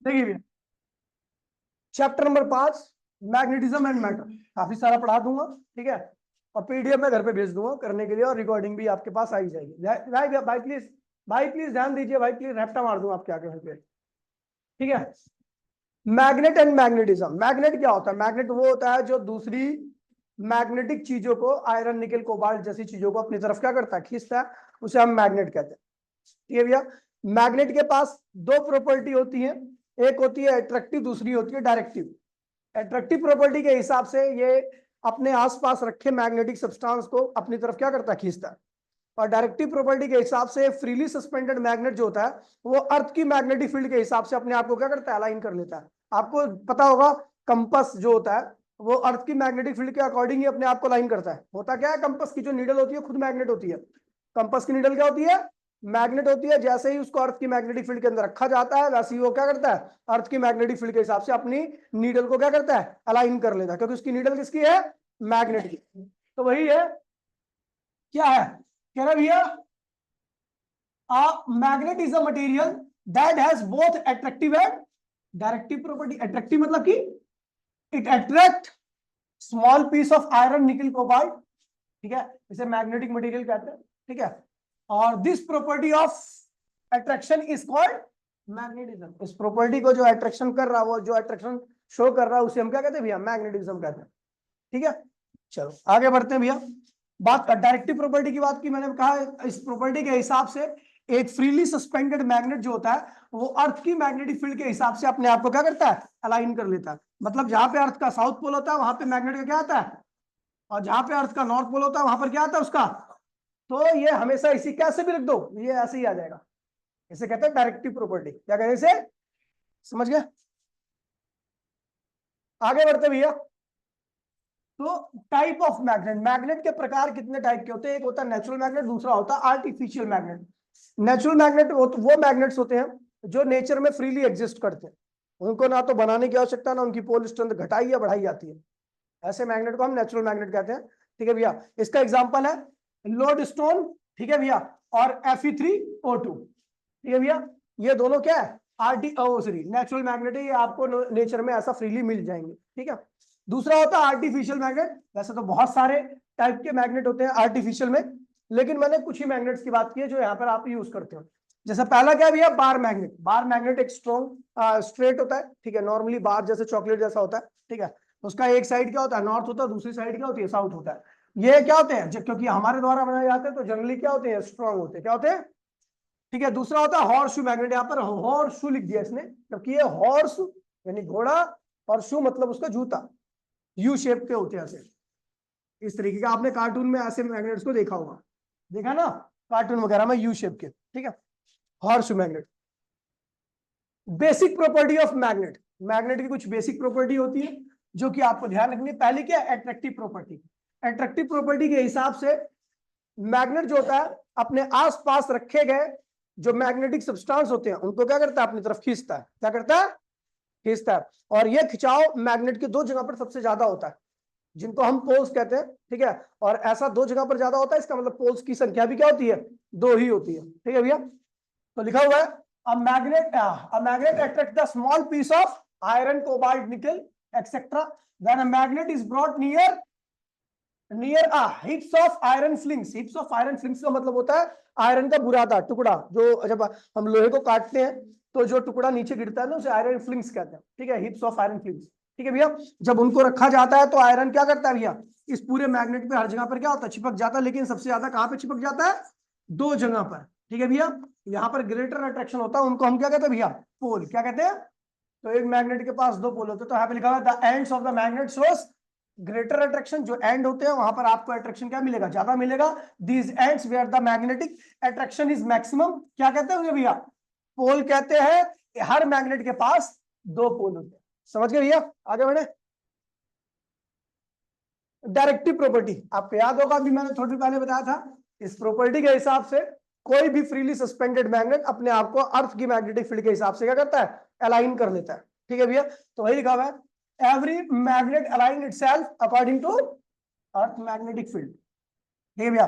देखिए भैया, chapter number 5 magnetism and matter काफी सारा पढ़ा दूंगा, ठीक है। और पीडीएफ में घर पे भेज दूंगा करने के लिए, और रिकॉर्डिंग भी आपके पास आई जाएगी। भाई प्लीज ध्यान दीजिए, भाई प्लीज रैप्टा मार दूं आपके आगे घर पे, ठीक है। Magnet and magnetism. मैग्नेट क्या होता है? मैग्नेट वो होता है जो दूसरी मैग्नेटिक चीजों को, आयरन निकल कोबाल्ट जैसी चीजों को अपनी तरफ क्या करता है, खींचता है, उसे हम मैग्नेट कहते हैं, ठीक है भैया। मैग्नेट के पास दो प्रॉपर्टी होती है, एक होती है अट्रैक्टिव, दूसरी होती है डायरेक्टिव। अट्रैक्टिव प्रॉपर्टी के हिसाब से ये अपने आसपास रखे मैग्नेटिक सब्सटेंस को अपनी तरफ क्या करता है, खींचता है। और डायरेक्टिव प्रॉपर्टी के हिसाब से फ्रीली सस्पेंडेड मैग्नेट जो होता है वो अर्थ की मैग्नेटिक फील्ड के हिसाब से अपने आप को क्या करता है, अलाइन कर लेता है। आपको पता होगा कंपास जो होता है वो अर्थ की मैग्नेटिक फील्ड के अकॉर्डिंग ही अपने आप को अलाइन करता है। होता क्या है, कंपास की जो नीडल होती है खुद मैग्नेट होती है। कंपास की नीडल क्या होती है, मैग्नेट होती है। जैसे ही उसको अर्थ की मैग्नेटिक फील्ड के अंदर रखा जाता है वैसे ही वो क्या करता है, अर्थ की मैग्नेटिक फील्ड के हिसाब से अपनी नीडल को क्या करता है, अलाइन कर लेता है, क्योंकि उसकी नीडल किसकी है, मैग्नेट की। तो वही है, क्या है कह रहा भैया, magnet is a material that has both attractive and directive property. Attractive मतलब कि it attract small piece of iron nickel cobalt, ठीक है, इसे मैग्नेटिक मटेरियल कहते हैं, ठीक है। और this property of attraction is called magnetism. इस प्रॉपर्टी को जो अट्रैक्शन कर रहा है, वो जो अट्रैक्शन शो कर रहा है, उसे हम क्या कहते हैं भैया, मैग्नेटिज्म कहते हैं, ठीक है। चलो आगे बढ़ते हैं भैया। बात डायरेक्टिव प्रॉपर्टी की बात की, मैंने कहा इस प्रॉपर्टी के हिसाब से एक फ्रीली सस्पेंडेड मैग्नेट जो होता है वो अर्थ की मैग्नेटिक फील्ड के हिसाब से अपने आप को क्या करता है, अलाइन कर लेता है। मतलब जहां पे अर्थ का साउथ पोल होता है वहां पे मैग्नेट का क्या आता है, और जहां पे अर्थ का नॉर्थ पोल होता है वहां पर क्या आता है उसका। तो ये हमेशा इसी, कैसे भी लिख दो ये ऐसे ही आ जाएगा। इसे कहते हैं डायरेक्टिव प्रॉपर्टी। क्या कहते हैं इसे, समझ गए। आगे बढ़ते भैया। तो टाइप ऑफ मैग्नेट, मैग्नेट के प्रकार कितने टाइप के होते हैं? एक होता है नेचुरल मैग्नेट, दूसरा होता है आर्टिफिशियल मैग्नेट। नेचुरल मैग्नेट वो मैग्नेट्स होते हैं जो नेचर में फ्रीली एग्जिस्ट करते हैं, उनको ना तो बनाने की आवश्यकता ना उनकी पोल स्ट्रेंथ घटाई या बढ़ाई जाती है। ऐसे मैग्नेट को हम नेचुरल मैग्नेट कहते हैं, ठीक है भैया। इसका एग्जांपल है लोडस्टोन, ठीक है भैया, और Fe3O2, ठीक है भैया। ये दोनों क्या है, सॉरी नेचुरल मैग्नेट है, ये आपको नेचर में ऐसा फ्रीली मिल जाएंगे, ठीक है। दूसरा होता है आर्टिफिशियल मैग्नेट। वैसे तो बहुत सारे टाइप के मैग्नेट होते हैं आर्टिफिशियल में, लेकिन मैंने कुछ ही मैग्नेट्स की बात की है जो यहाँ पर आप यूज करते हो। जैसे पहला क्या है भैया, बार मैग्नेट। बार मैग्नेट एक स्ट्रॉन्ग स्ट्रेट होता है, ठीक है, नॉर्मली बार जैसे चॉकलेट जैसा होता है, ठीक है। उसका एक साइड क्या होता है, नॉर्थ होता है, दूसरी साइड क्या होती है, साउथ होता है। ये क्या होते हैं, क्योंकि हमारे द्वारा बनाए जाते हैं तो जनरली क्या होते हैं, स्ट्रॉन्ग होते हैं, क्या होते हैं, ठीक है। दूसरा होता है हॉर्स शू मैग्नेट। यहाँ पर हॉर्स शू लिख दिया इसने, क्योंकि ये हॉर्स यानी घोड़ा और शू मतलब उसका जूता, यू शेप के होते हैं ऐसे। इस तरीके का आपने कार्टून में ऐसे मैग्नेट्स को देखा होगा, देखा ना, कार्टून वगैरह में यू शेप के, ठीक है, horse shoe magnet. Basic property of magnet, magnet की कुछ बेसिक प्रॉपर्टी होती है जो कि आपको ध्यान रखनी है। पहली क्या है, अट्रैक्टिव प्रॉपर्टी। अट्रैक्टिव प्रॉपर्टी के हिसाब से मैग्नेट जो होता है अपने आसपास रखे गए जो मैग्नेटिक सब्सटेंस होते हैं उनको क्या करता है, अपनी तरफ खींचता है। क्या करता है, खींचता है। और यह खिंचाव मैग्नेट की दो जगह पर सबसे ज्यादा होता है, जिनको हम पोल्स कहते हैं, ठीक है। और ऐसा दो जगह पर ज्यादा होता है, इसका मतलब पोल्स की संख्या भी क्या होती है, दो ही होती है, ठीक है भैया। तो लिखा हुआ है a magnet attracts the small piece of iron, cobalt, nickel, etc. When a magnet is brought near a heaps of iron flings. heaps of iron flings का मतलब होता है आयरन का बुरादा टुकड़ा, जो जब हम लोहे को काटते हैं तो जो टुकड़ा नीचे गिरता है ना उसे आयरन फ्लिंग्स कहते हैं, ठीक है, हिप्स ऑफ आयरन फ्लिंग्स, ठीक है भैया। जब उनको रखा जाता है तो आयरन क्या करता है भैया, इस पूरे मैग्नेट पे हर जगह पर क्या होता है, चिपक जाता है। लेकिन सबसे ज्यादा कहां पे चिपक जाता है, दो जगह पर, ठीक है भैया। यहाँ पर ग्रेटर अट्रैक्शन होता है, उनको हम क्या कहते हैं भैया, पोल, क्या कहते हैं। तो एक मैग्नेट के पास दो पोल होते हैं, तो यहाँ पे लिखा हुआ है the ends of the magnet shows greater attraction. जो एंड होते हैं वहां पर आपको अट्रैक्शन क्या मिलेगा, ज्यादा मिलेगा। These ends where the magnetic attraction is maximum, क्या कहते हैं भैया, पोल कहते हैं। हर मैग्नेट के पास दो पोल होते हैं, समझ गए भैया। आगे बढ़े। डायरेक्टिव प्रॉपर्टी आपको याद होगा, अभी मैंने थोड़ी पहले बताया था। इस प्रॉपर्टी के हिसाब से कोई भी फ्रीली सस्पेंडेड मैग्नेट अपने आप को अर्थ की मैग्नेटिक फील्ड के हिसाब से क्या करता है, अलाइन कर लेता है, ठीक है भैया। तो वही लिखा हुआ है every magnet align itself according to earth magnetic field, ठीक है भैया।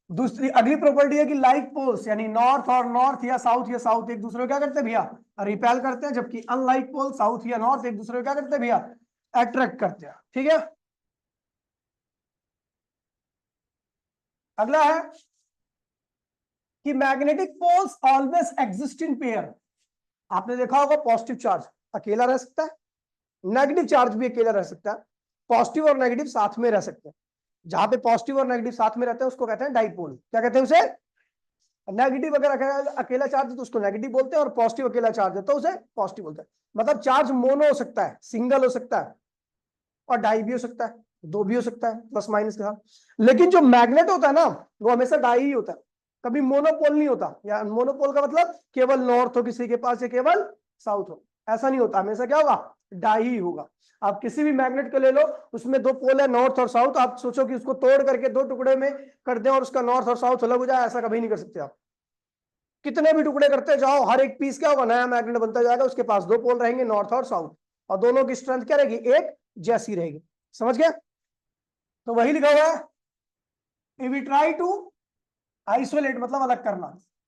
दूसरी अगली प्रॉपर्टी है कि लाइक पोल्स यानी नॉर्थ और नॉर्थ या साउथ एक दूसरे को क्या करते हैं भैया, रिपेल करते हैं, जबकि अनलाइक पोल साउथ या नॉर्थ एक दूसरे को क्या करते हैं भैया, अट्रैक्ट करते हैं। ठीक है, अगला है कि magnetic poles always exist in pair. आपने देखा होगा पॉजिटिव चार्ज अकेला रह सकता है, नेगेटिव चार्ज भी अकेला रह सकता है, पॉजिटिव और नेगेटिव साथ में रह सकते हैं। जहां पे पॉजिटिव और नेगेटिव साथ में रहते हैं उसको कहते हैं डाइपोल। क्या कहते हैं उसे, नेगेटिव अगर अकेला चार्ज है तो उसको नेगेटिव बोलते हैं, और पॉजिटिव अकेला चार्ज है तो उसे पॉजिटिव बोलते हैं। मतलब चार्ज मोनो हो सकता है, सिंगल हो सकता है, और डाई भी हो सकता है, दो भी हो सकता है प्लस माइनस के साथ। लेकिन जो मैग्नेट होता है ना वो हमेशा डाई ही होता है, कभी मोनोपोल नहीं होता। या मोनोपोल का मतलब केवल नॉर्थ हो किसी के पास या केवल साउथ हो, ऐसा नहीं होता। हमेशा क्या होगा, डाई ही होगा। आप किसी भी मैग्नेट को ले लो, उसमें दो पोल है नॉर्थ और साउथ, आप सोचो कि उसको तोड़ करके दो टुकड़े में कर दें और उसका नॉर्थ और साउथ अलग हो जाए, ऐसा कभी नहीं कर सकते आप। कितने भी टुकड़े करते जाओ, हर एक पीस क्या होगा, नया मैग्नेट बनता जाएगा, उसके पास दो पोल रहेंगे नॉर्थ और साउथ, और दोनों की स्ट्रेंथ क्या रहेगी, एक जैसी रहेगी। समझ गया, तो वही लिखा हुआ है, if we try to isolate मतलब अलग करना,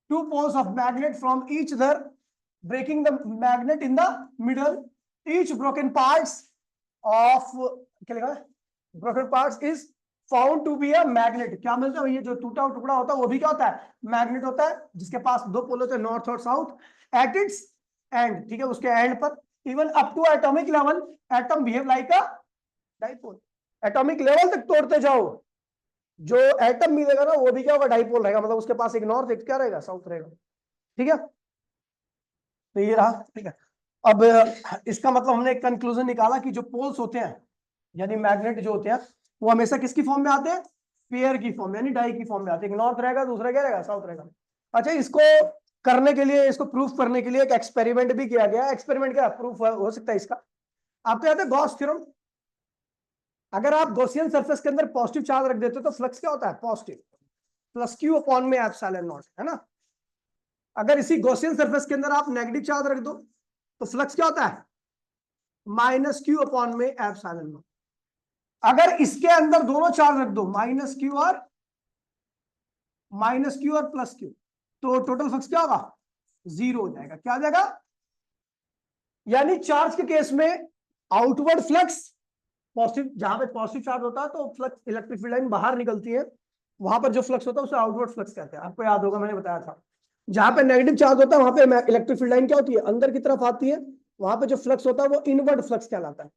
two poles of magnet from each other breaking the magnet in the middle, each broken parts of, क्या लिखा है, broken parts is found to be a magnet. क्या मिलता है, ये जो टूटा हुआ टुकड़ा होता है वो भी क्या होता है, मैग्नेट होता है, जिसके पास दो पोल होते हैं नॉर्थ और साउथ एट इट्स एंड। ठीक है, उसके एंड पर even up to atomic level atom behave like a dipole. Atomic level तक तोड़ते जाओ, जो एटम मिलेगा ना वो भी क्या होगा, डाइपोल रहेगा, मतलब उसके पास एक नॉर्थ एक क्या रहेगा, साउथ रहेगा। ठीक है, तो ये रहा। ठीक है, अब इसका मतलब हमने एक कंक्लूजन निकाला कि जो पोल्स होते हैं यानी मैग्नेट जो होते हैं वो हमेशा किसकी फॉर्म में आते हैं, पेयर की फॉर्म यानी डाई की फॉर्म में आते हैं। एक नॉर्थ रहेगा, दूसरा क्या रहेगा, साउथ रहेगा। अच्छा, इसको करने के लिए, इसको प्रूफ करने के लिए एक एक्सपेरिमेंट भी किया गया। एक्सपेरिमेंट क्या प्रूफ हो सकता है इसका, आपको याद है गॉस थ्योरम। अगर आप गॉसियन सरफेस के अंदर पॉजिटिव चार्ज रख देते हो तो फ्लक्स क्या होता है, पॉजिटिव, प्लस क्यू अपॉन में एप्सिलॉन नॉट, है ना। अगर इसी गॉसियन सरफेस के अंदर आप नेगेटिव चार्ज रख दो तो फ्लक्स क्या होता है, माइनस क्यू अपॉन में एप्सिलॉन नॉट। अगर इसके अंदर दोनों चार्ज रख दो, माइनस क्यू और प्लस क्यू, तो टोटल फ्लक्स क्या होगा, जीरो हो जाएगा। क्या आ जाएगा, यानी चार्ज के केस में आउटवर्ड फ्लक्स पॉजिटिव, जहां पे पॉजिटिव चार्ज होता है तो फ्लक्स, इलेक्ट्रिक फील्ड लाइन बाहर निकलती है, वहां पर जो फ्लक्स होता है उसे आउटवर्ड फ्लक्स कहते हैं। आपको याद होगा मैंने बताया था, जहां पे नेगेटिव चार्ज होता है वहां पे इलेक्ट्रिक फील्ड लाइन क्या होती है, अंदर की तरफ आती है, वहां पे जो फ्लक्स होता है वो इनवर्ड फ्लक्स कहलाता है।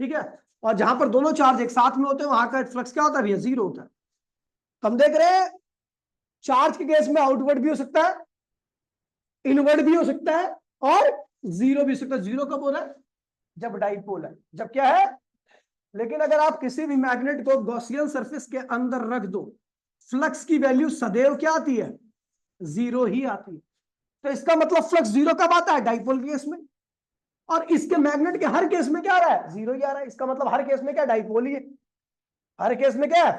ठीक है, और जहां पर दोनों चार्ज एक साथ में होते हैं वहां का फ्लक्स क्या होता है भैया, जीरो होता है। हम देख रहे हैं चार्ज के केस में आउटवर्ड भी हो सकता है, इनवर्ड भी हो सकता है, और जीरो भी हो सकता है। जीरो कब हो रहा है, जब डाइपोल है, जब क्या है। लेकिन अगर आप किसी भी मैग्नेट को गॉसियन सरफेस के अंदर रख दो, फ्लक्स की वैल्यू सदैव क्या आती है, जीरो ही आती है। तो इसका मतलब फ्लक्स जीरो कब आता है, डाइपोल केस में, और इसके मैग्नेट के हर केस में क्या आ रहा है, जीरो ही आ रहा है। इसका मतलब हर केस में क्या, डाइपोल ही है, हर केस में क्या है।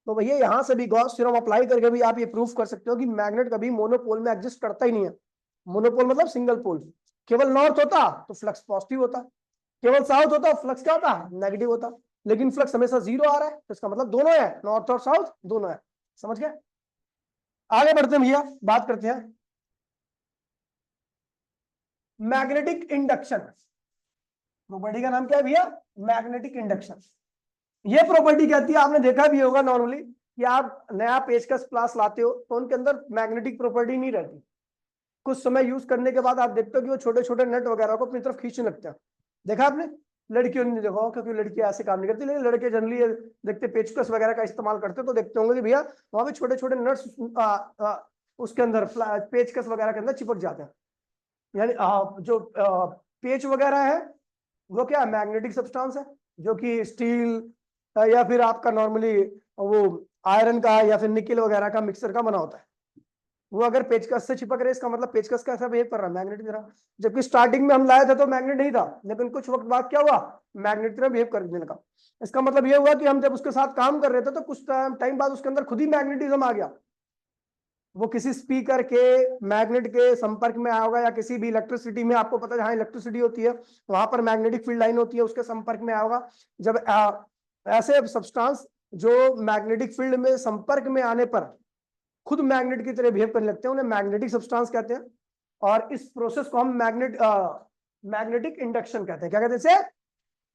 तो भैया यहां से भी गॉस थ्योरम अप्लाई करके भी आप ये प्रूफ कर सकते हो कि मैग्नेट कभी मोनोपोल में एग्जिस्ट करता ही नहीं है। मोनोपोल मतलब सिंगल पोल, केवल नॉर्थ होता तो फ्लक्स पॉजिटिव होता, केवल साउथ होता फ्लक्स क्या होता, नेगेटिव होता। लेकिन फ्लक्स हमेशा जीरो आ रहा है, तो इसका मतलब दोनों है, नॉर्थ और साउथ दोनों है। समझ गए, आगे बढ़ते हैं भैया, बात करते हैं मैग्नेटिक इंडक्शन। प्रॉपर्टी का नाम क्या है भैया, मैग्नेटिक इंडक्शन। ये प्रॉपर्टी कहती है, आपने देखा भी होगा नॉर्मली कि आप नया पेचकस प्लास लाते हो तो उनके अंदर मैग्नेटिक प्रॉपर्टी नहीं रहती। कुछ समय यूज करने के बाद आप देखते हो कि वो छोटे छोटे नट वगैरह को अपनी तरफ खींचने लगते हैं। देखा आपने, लड़कियों ने देखा होगा क्योंकि लड़कियां ऐसे काम नहीं करती, लेकिन लड़के जनरली देखते पेचकस वगैरह का इस्तेमाल करते तो देखते होंगे कि भैया वहां पे छोटे छोटे नट्स उसके अंदर पेचकस वगैरह के अंदर चिपक जाते हैं। यानी जो पेच वगैरह है वो क्या मैग्नेटिक सब्सटेंस है, जो कि स्टील या फिर आपका नॉर्मली वो आयरन का या फिर निकल वगैरह का मिक्सर का बना होता है। वो अगर पेचकस से चिपक रहे इसका मतलब पेचकस का ऐसा बिहेव कर रहा है, मैग्नेट की तरह। जबकि स्टार्टिंग में हम लाए थे तो मैग्नेट नहीं था, लेकिन कुछ वक्त बाद क्या हुआ, मैग्नेट की तरह बिहेव करने लगा। इसका मतलब ये हुआ कि हम जब उसके साथ काम कर रहे थे तो कुछ टाइम बाद उसके अंदर खुद ही मैग्नेटिज्म आ गया। वो किसी स्पीकर के मैग्नेट के संपर्क में आया होगा, या किसी भी इलेक्ट्रिसिटी में, आपको पता है जहां इलेक्ट्रिसिटी होती है वहां पर मैग्नेटिक फील्ड लाइन होती है, उसके संपर्क में आया होगा। जब ऐसे सब्सटेंस जो मैग्नेटिक फील्ड में संपर्क में आने पर खुद मैग्नेट की तरह बिहेव करने लगते हैं, उन्हें मैग्नेटिक सब्सटेंस कहते हैं। और इस प्रोसेस को हम मैग्नेटिक इंडक्शन कहते हैं। क्या कहते हैं इसे?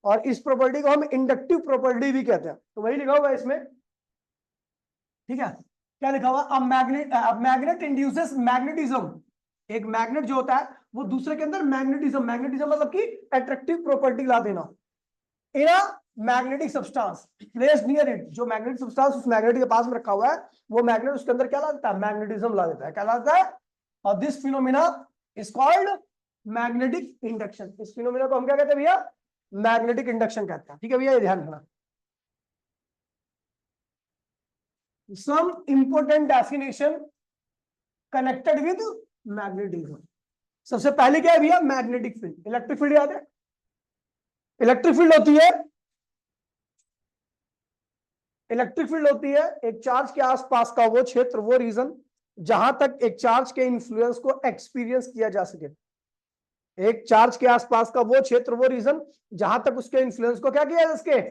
और इस प्रॉपर्टी को हम इंडक्टिव प्रॉपर्टी भी कहते हैं। तो वही लिखा हुआ है इसमें, ठीक है। क्या लिखा हुआ? Magnet induces magnetism. एक मैग्नेट जो होता है वो दूसरे के अंदर मैग्नेटिज्म, मैग्नेटिज्म मतलब कि अट्रैक्टिव प्रॉपर्टी ला देना in a magnetic substance placed near it. जो मैग्नेटिक सब्सटेंस उस मैग्नेट के पास में रखा हुआ है, वो मैग्नेट उसके अंदर क्या ला देता है? मैग्नेटिज्म ला देता है। क्या ला देता है? और this phenomena is called magnetic induction. इस फिनोमिना को हम क्या कहते हैं भैया? मैग्नेटिक इंडक्शन कहते हैं। ठीक है भैया, ये ध्यान रखना। some important definition connected with magnetism। सबसे पहले क्या है भैया? Magnetic field. इलेक्ट्रिक फील्ड याद है? इलेक्ट्रिक फील्ड होती है, इलेक्ट्रिक फील्ड होती है एक चार्ज के आसपास का वो क्षेत्र, वो रीजन जहां तक एक चार्ज के इन्फ्लुएंस को एक्सपीरियंस किया जा सके। एक चार्ज के आसपास का वो क्षेत्र, वो रीजन जहां तक उसके इन्फ्लुएंस को क्या किया जा सके,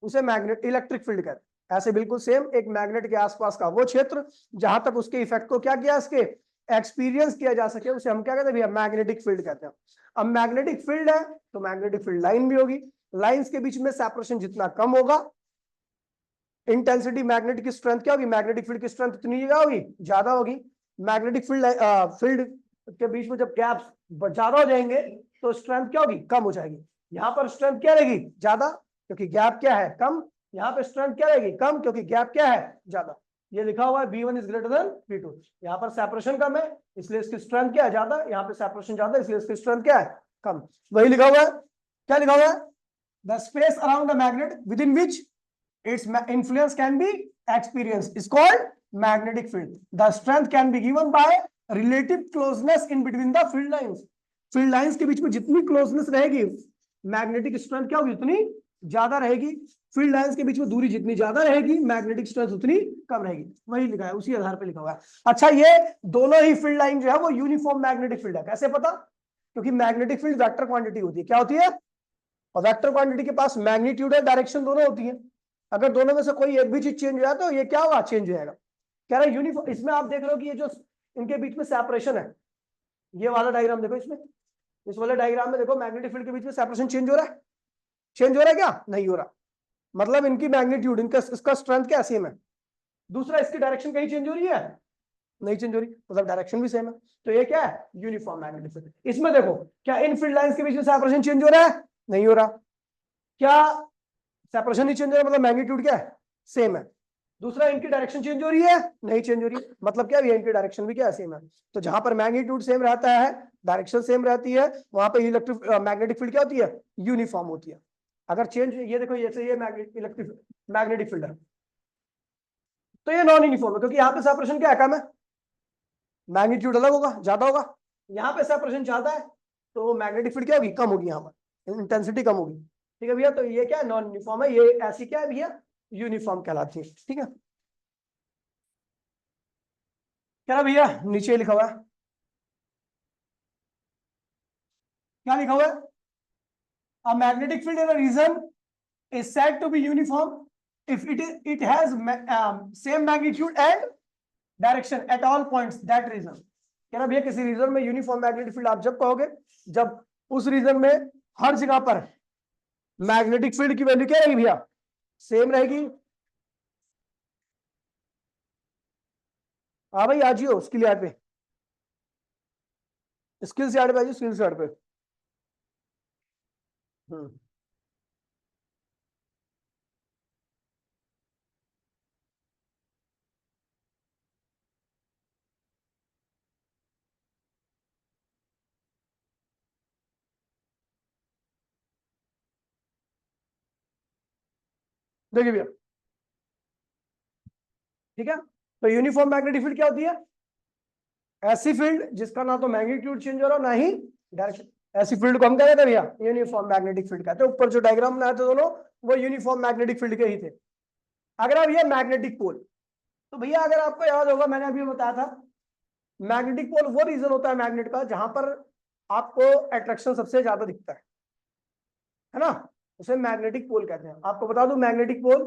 उसे मैग्नेट इलेक्ट्रिक फील्ड कहते हैं। ऐसे बिल्कुल सेम एक मैग्नेट के आसपास का वो क्षेत्र जहां तक उसके इफेक्ट को क्या किया सके, एक्सपीरियंस किया जा सके, उसे हम क्या कहते हैं भैया? मैग्नेटिक फील्ड कहते हैं। अब मैग्नेटिक फील्ड है तो मैग्नेटिक फील्ड लाइन भी होगी। लाइंस के बीच में सेपरेशन जितना कम होगा, इंटेंसिटी मैग्नेट की स्ट्रेंथ क्या होगी? मैग्नेटिक फील्ड की स्ट्रेंथ उतनी क्या होगी? ज्यादा होगी। मैग्नेटिक फील्ड के बीच में जब गैप्स ज्यादा हो जाएंगे तो स्ट्रेंथ क्या होगी? कम हो जाएगी। यहाँ पर स्ट्रेंथ क्या रहेगी? ज्यादा, क्योंकि गैप क्या है? कम। यहाँ पे स्ट्रेंथ क्या रहेगी? कम, क्योंकि गैप क्या है? ज्यादा। ये लिखा हुआ है V1 is greater than V2। यहाँ पर सेपरेशन कम है इसलिए इसकी स्ट्रेंथ क्या है? ज्यादा। यहाँ पे सेपरेशन ज्यादा इसलिए इसकी स्ट्रेंथ क्या है? कम। वही लिखा हुआ है। क्या लिखा हुआ है? The space around the magnet with in which its influence can be experienced is called magnetic field. The strength can be given by relative closeness in between the field lines. Field lines के बीच में जितनी closeness रहेगी, magnetic strength क्या होगी? उतनी ज्यादा रहेगी। Field lines के बीच में दूरी जितनी ज्यादा रहेगी, मैग्नेटिक स्ट्रेंथ उतनी कम रहेगी। वही लिखा है, उसी आधार पर लिखा हुआ है। अच्छा, ये दोनों ही फील्ड लाइन जो है वो यूनिफॉर्म मैग्नेटिक फील्ड है। कैसे पता? क्योंकि मैग्नेटिक फील्ड वेक्टर क्वांटिटी होती है। क्या होती है? और वेक्टर क्वांटिटी के पास मैग्नीट्यूड और डायरेक्शन दोनों होती है। अगर दोनों में से कोई एक भी चीज चेंज हो जाए तो ये क्या होगा? चेंज हो जाएगा। कह रहा है यूनिफॉर्म। इसमें आप देख रहे हो कि ये जो इनके बीच में सेपरेशन है, ये वाला डायग्राम देखो, इसमें इस वाले डायग्राम में देखो मैग्नेटिक फील्ड के बीच में सेपरेशन चेंज हो रहा है। चेंज हो रहा है क्या? नहीं हो रहा। मतलब इनकी मैग्नीट्यूड, इनका इसका स्ट्रेंथ क्या सेम है। दूसरा, इसकी डायरेक्शन कहीं चेंज हो रही है? नहीं चेंज हो रही, मतलब डायरेक्शन भी सेम है। तो ये क्या है? Uniform magnetic field. इसमें देखो, क्या इन फील्ड लाइंस के बीच में सेपरेशन चेंज हो रहा है? नहीं हो रहा। क्या सेपरेशन नहीं चेंज हो रहा, मतलब मैग्नीट्यूड क्या है? सेम है। दूसरा, इनकी डायरेक्शन चेंज हो रही है? नहीं चेंज हो रही, मतलब क्या है? इनकी डायरेक्शन भी क्या है? सेम है। तो जहां पर मैग्नीट्यूड सेम रहता है, डायरेक्शन सेम रहती है, वहां पे इलेक्ट्रिक मैग्नेटिक फील्ड क्या होती है? यूनिफॉर्म होती है। अगर चेंज, ये देखो, ये इलेक्ट्रिक मैग्नेटिक फील्ड है तो ये नॉन यूनिफॉर्म है, क्योंकि यहाँ पे सेपरेशन क्या है? कम है। मैग्नीट्यूड अलग होगा, ज्यादा होगा। यहाँ पे सेपरेशन ज्यादा है तो मैग्नेटिक फील्ड क्या होगी? कम होगी, यहाँ पर इंटेंसिटी कम होगी। ठीक है भैया, तो ये क्या है? नॉन यूनिफॉर्म है। ये ऐसी क्या है भैया? यूनिफॉर्म कहलाती है। ठीक है, क्या भैया? नीचे लिखा हुआ है, क्या लिखा हुआ है? A magnetic field in a region is said to be uniform if it has same magnitude and direction at all points that region। कह रहा भैया किसी रीजन में यूनिफॉर्म मैग्नेटिक फील्ड आप जब कहोगे जब उस रीजन में हर जगह पर मैग्नेटिक फील्ड की वैल्यू क्या रहेगी भैया? सेम रहेगी। हाँ भाई, आज ही हो स्किल यार्ड पे, स्किल्स यार्ड पे आज, स्किल्स यार्ड पे। देखिए भैया, ठीक है, तो यूनिफॉर्म मैग्नेटिक फील्ड क्या होती है? ऐसी फील्ड जिसका ना तो मैग्नीट्यूड चेंज हो रहा ना ही डायरेक्शन। ऐसी फील्ड को हम क्या कहते हैं भैया? यूनिफॉर्म मैग्नेटिक फील्ड कहते हैं। ऊपर जो डायग्राम बनाए थे दोनों, वो यूनिफॉर्म मैग्नेटिक फील्ड के ही थे। अगर अब ये मैग्नेटिक पोल, तो भैया अगर आपको याद होगा मैंने अभी बताया था, मैग्नेटिक पोल वो रीजन होता है मैग्नेट का जहां पर आपको अट्रैक्शन सबसे ज्यादा दिखता है ना, उसे मैग्नेटिक पोल कहते हैं। आपको बता दूं, मैग्नेटिक पोल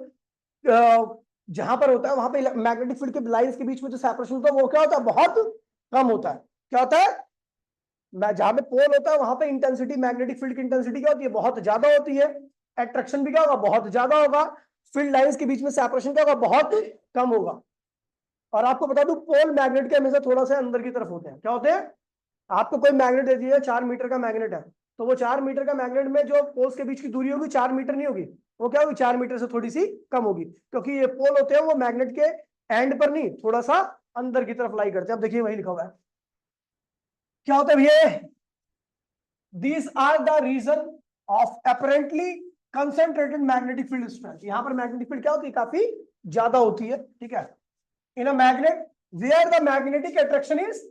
जहां पर होता है वहां पे मैग्नेटिक फील्ड के लाइंस के बीच में जो सेपरेशन होता है वो क्या होता है, बहुत कम होता है। क्या होता है, जहां पे पोल होता है वहां पे इंटेंसिटी, मैग्नेटिक फील्ड की इंटेंसिटी क्या होती है, बहुत ज्यादा होती है। अट्रैक्शन भी क्या होगा, बहुत ज्यादा होगा। फील्ड लाइंस के बीच में सेपरेशन क्या होगा, बहुत कम होगा। और आपको बता दूं, पोल मैग्नेट के हमेशा थोड़ा सा अंदर की तरफ होते हैं। क्या होते हैं, आपको कोई मैग्नेट दे दिया, 4 मीटर का मैग्नेट है, तो वो 4 मीटर का मैग्नेट में जो पोल्स के बीच की दूरी होगी 4 मीटर नहीं होगी, वो क्या होगी, 4 मीटर से थोड़ी सी कम होगी, क्योंकि ये पोल होते हैं वो मैग्नेट के एंड पर नहीं, थोड़ा सा अंदर की तरफ लाई करते हैं। अब देखिए वही लिखा हुआ है, क्या होता है ये, these are the region of apparently concentrated magnetic field strength. यहां पर मैग्नेटिक फील्ड क्या होती है, काफी ज्यादा होती है। ठीक है, in a magnet where the magnetic attraction is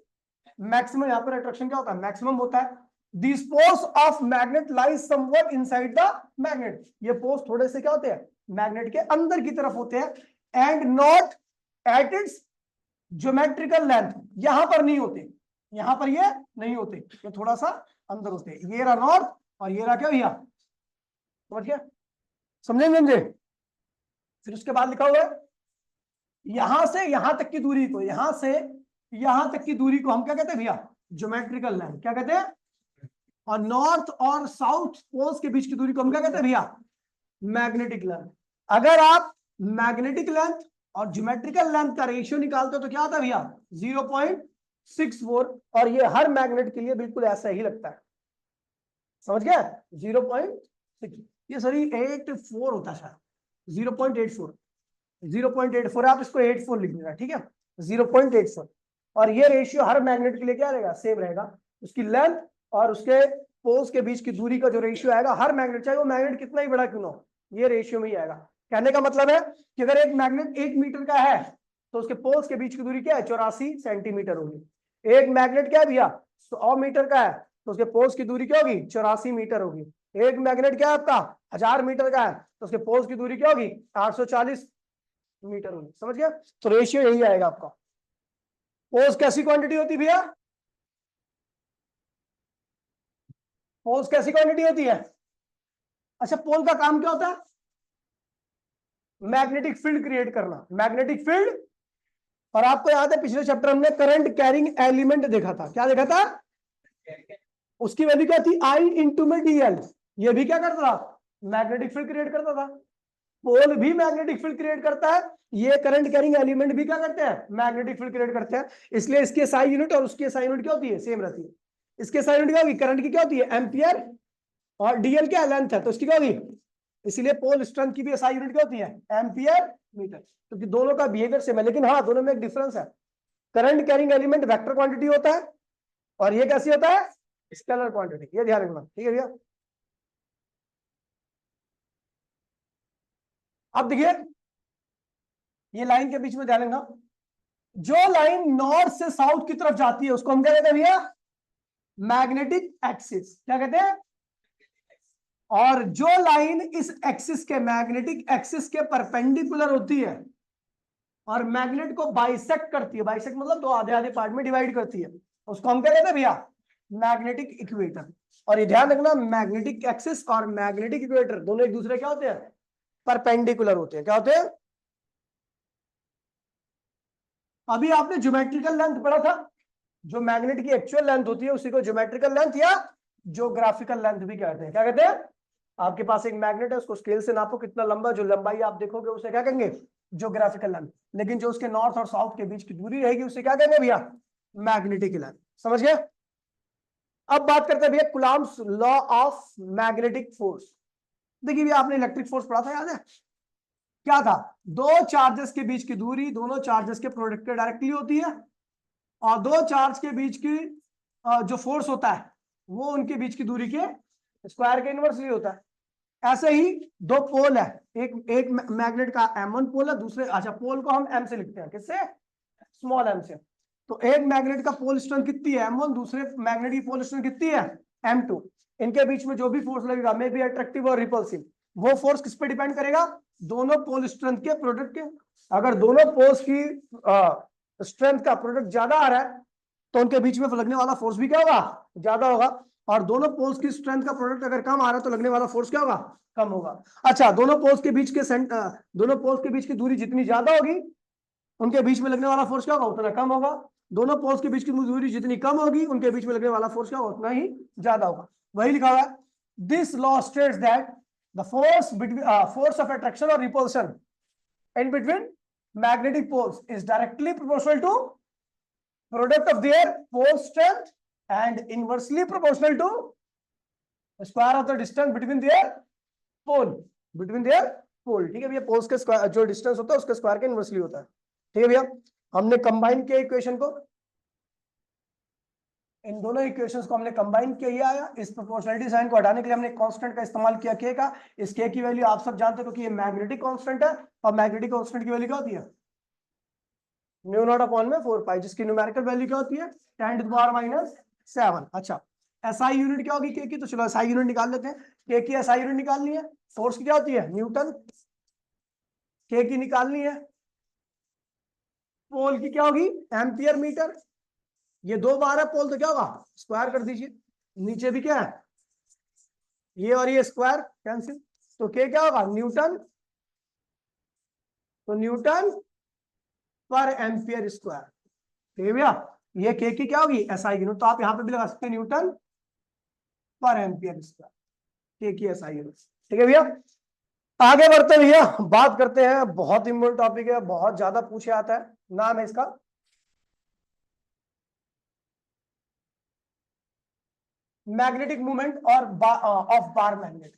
maximum, यहां पर अट्रैक्शन क्या होता है, मैक्सिमम होता है। These poles of magnet lies somewhat inside the magnet, ये पोल्स थोड़े से क्या होते हैं, मैग्नेट के अंदर की तरफ होते हैं। And not at its geometrical length, यहां पर नहीं होते, यहां पर ये नहीं होते, ये थोड़ा सा अंदर होते हैं। ये रहा नॉर्थ और ये रहा क्या भैया, समझ गया, समझे। फिर उसके बाद लिखा हुआ है, यहां से यहां तक की दूरी को, यहां से यहां तक की दूरी को हम क्या कहते हैं भैया, ज्योमेट्रिकल लेंथ। क्या कहते हैं, और नॉर्थ और साउथ पोल्स के बीच की दूरी को हम क्या कहते हैं भैया, मैग्नेटिक लेंथ। अगर आप मैग्नेटिक लेंथ और ज्योमेट्रिकल लेंथ का रेशियो निकालते हो तो क्या आता है भैया, 0.64। और ये हर मैग्नेट के लिए बिल्कुल ऐसा ही लगता है, समझ गया, 0.6, ये सॉरी 84 होता है शायद, 0.84, 0.84, आप इसको 84 लिख देना, ठीक है, 0.84। और ये रेशियो हर मैग्नेट के लिए क्या रहेगा, सेम रहेगा। उसकी लेंथ और उसके पोल्स के बीच की दूरी का जो रेशियो आएगा, हर मैग्नेट, चाहे वो मैग्नेट कितना ही बड़ा क्यों ना हो, ये रेशियो में ही आएगा। कहने का मतलब है कि अगर एक मैग्नेट 1 मीटर का है तो उसके पोल्स के बीच की दूरी क्या है, 84 सेंटीमीटर होगी। एक मैग्नेट क्या है भैया, 100 मीटर का है तो उसके पोल्स की दूरी क्या होगी, 84 मीटर होगी। एक मैग्नेट क्या है आपका 1000 मीटर का है तो उसके पोल्स की दूरी क्या होगी, 840 मीटर होगी। समझ गया, तो रेशियो यही आएगा आपका। पोल्स कैसी क्वांटिटी होती है भैया, पोल्स कैसी क्वांटिटी होती है। अच्छा, पोल का काम क्या होता है, मैग्नेटिक फील्ड क्रिएट करना, मैग्नेटिक फील्ड। और आपको याद है पिछले चैप्टर हमने करंट कैरिंग एलिमेंट देखा था, क्या देखा था, उसकी वैल्यू क्या थी, आई इंटू में डीएल। ये भी क्या करता था, मैग्नेटिक फील्ड क्रिएट करता था। पोल भी मैग्नेटिक फील्ड क्रिएट करता है, ये करंट कैरिंग एलिमेंट भी क्या करते हैं, मैग्नेटिक फील्ड क्रिएट करते हैं। इसलिए इसकी एसआई यूनिट और उसकी एसआई यूनिट क्या होती है, सेम रहती है। इसके एसआई यूनिट क्या होगी, करंट की क्या होती है, एम्पियर, और डीएल क्या लेंथ है तो इसकी क्या होगी, इसलिए पोल स्ट्रेंथ की भी एसआई यूनिट क्या होती है, एम्पियर मीटर। क्योंकि दोनों का बिहेवियर सेम है, लेकिन हाँ दोनों में एक डिफरेंस है। Current carrying element vector quantity होता है और ये कैसी होता है, स्केलर क्वांटिटी, ये ध्यान रखना, ठीक है भैया। अब देखिए ये लाइन के बीच में ध्यान रखना, जो लाइन नॉर्थ से साउथ की तरफ जाती है उसको हम क्या कहते हैं भैया, मैग्नेटिक एक्सिस। क्या कहते हैं, और जो लाइन इस एक्सिस के, मैग्नेटिक एक्सिस के परपेंडिकुलर होती है और मैग्नेट को बाइसेक्ट करती है, बाइसेक्ट मतलब दो आधे आधे पार्ट में डिवाइड करती है, उसको हम क्या कहते हैं भैया, मैग्नेटिक इक्वेटर। और ये ध्यान रखना, मैग्नेटिक एक्सिस और मैग्नेटिक इक्वेटर दोनों एक दूसरे क्या होते हैं, परपेंडिकुलर होते हैं। क्या होते हैं, अभी आपने ज्योमेट्रिकल लेंथ पढ़ा था, जो मैग्नेट की एक्चुअल लेंथ होती है उसी को ज्योमेट्रिकल लेंथ या ज्योग्राफिकल लेंथ भी कहते हैं। क्या कहते हैं, आपके पास एक मैग्नेट है, उसको स्केल से नापो कितना लंबा, जो लंबाई आप देखोगे उसे क्या कहेंगे, ज्योग्राफिकल लेंथ। लेकिन जो उसके नॉर्थ और साउथ के बीच की दूरी रहेगी उसे क्या कहेंगे भैया, मैग्नेटिक लेंथ। समझ गए। अब बात करते हैं भैया Coulomb's law of magnetic force. देखिए भैया आपने इलेक्ट्रिक फोर्स पढ़ा था, याद है क्या था, दो चार्जेस के बीच की दूरी दोनों चार्जेस के प्रोडक्ट के डायरेक्टली होती है, और दो चार्ज के बीच की जो फोर्स होता है वो उनके बीच की दूरी के स्क्वायर के इनवर्सली होता है। ऐसे ही दो पोल है, एक मैग्नेट का M1 पोल है, दूसरे, अच्छा पोल को हम M से लिखते हैं, किससे, स्मॉल m से। तो एक मैग्नेट का पोल स्ट्रेंथ कितनी है M1, दूसरे मैग्नेट की पोल स्ट्रेंथ कितनी है M2। इनके बीच में जो भी फोर्स लगेगा, मे बी अट्रैक्टिव और रिपल्सिव, वो फोर्स किस पे डिपेंड करेगा, दोनों पोल स्ट्रेंथ के प्रोडक्ट के। अगर दोनों पोल्स की स्ट्रेंथ का प्रोडक्ट ज्यादा आ रहा है तो उनके बीच में लगने वाला फोर्स भी क्या होगा, ज्यादा होगा। और दोनों पोल्स की स्ट्रेंथ का प्रोडक्ट अगर कम आ रहा है तो लगने वाला फोर्स क्या होगा, कम होगा। अच्छा, दोनों पोल्स के बीच की दूरी जितनी ज्यादा होगी उनके बीच में लगने वाला फोर्स क्या होगा, उतना कम होगा। दोनों पोल्स के बीच की दूरी जितनी कम होगी उनके बीच में लगने वाला फोर्स क्या होगा, उतना ही ज्यादा होगा। वही लिखा हुआ है, this law states that the force of attraction और repulsion in between magnetic poles is directly proportional to product of their pole strength and inversely proportional to square of the distance between their pole. ठीक है भैया, poles के square जो distance होता है उसके square के इनवर्सली होता है। ठीक है भैया, हमने कंबाइन किया इक्वेशन को, इन दोनों इक्वेशंस को हमने कंबाइन किया, ये आया। इस प्रोपोर्शनलिटी साइन को हटाने के लिए हमने कांस्टेंट का इस्तेमाल किया, के का। इस के की वैल्यू आप सब जानते हो क्योंकि ये मैग्नेटिक कांस्टेंट है, और मैग्नेटिक कांस्टेंट की वैल्यू क्या होती है, म्यू नॉट अपॉन में 4 पाई, जिसकी न्यूमेरिकल वैल्यू क्या होती है 10 टू द पावर -7। अच्छा, एसआई यूनिट क्या होगी के की, तो चलो एसआई यूनिट निकाल लेते हैं। के की एसआई यूनिट निकालनी है, फोर्स की क्या होती है न्यूटन, के की निकालनी है, पोल की क्या होगी एम्पियर मीटर। ये 2 बार है पोल तो क्या होगा, स्क्वायर कर दीजिए। नीचे भी क्या है, ये और ये स्क्वायर कैंसिल, तो के क्या होगा न्यूटन, तो न्यूटन पर एम्पियर स्क्वायर। ठीक है भैया, ये के की क्या होगी एसआई यूनिट, तो आप यहां पे भी लगा सकते हैं न्यूटन पर एम्पियर स्क्वायर, के की एसआई यूनिट। ठीक है भैया, आगे बढ़ते हैं भैया, बात करते हैं, बहुत इंपॉर्टेंट टॉपिक है, बहुत ज्यादा पूछे आता है। नाम है इसका मैग्नेटिक मूवमेंट और ऑफ बार मैग्नेट।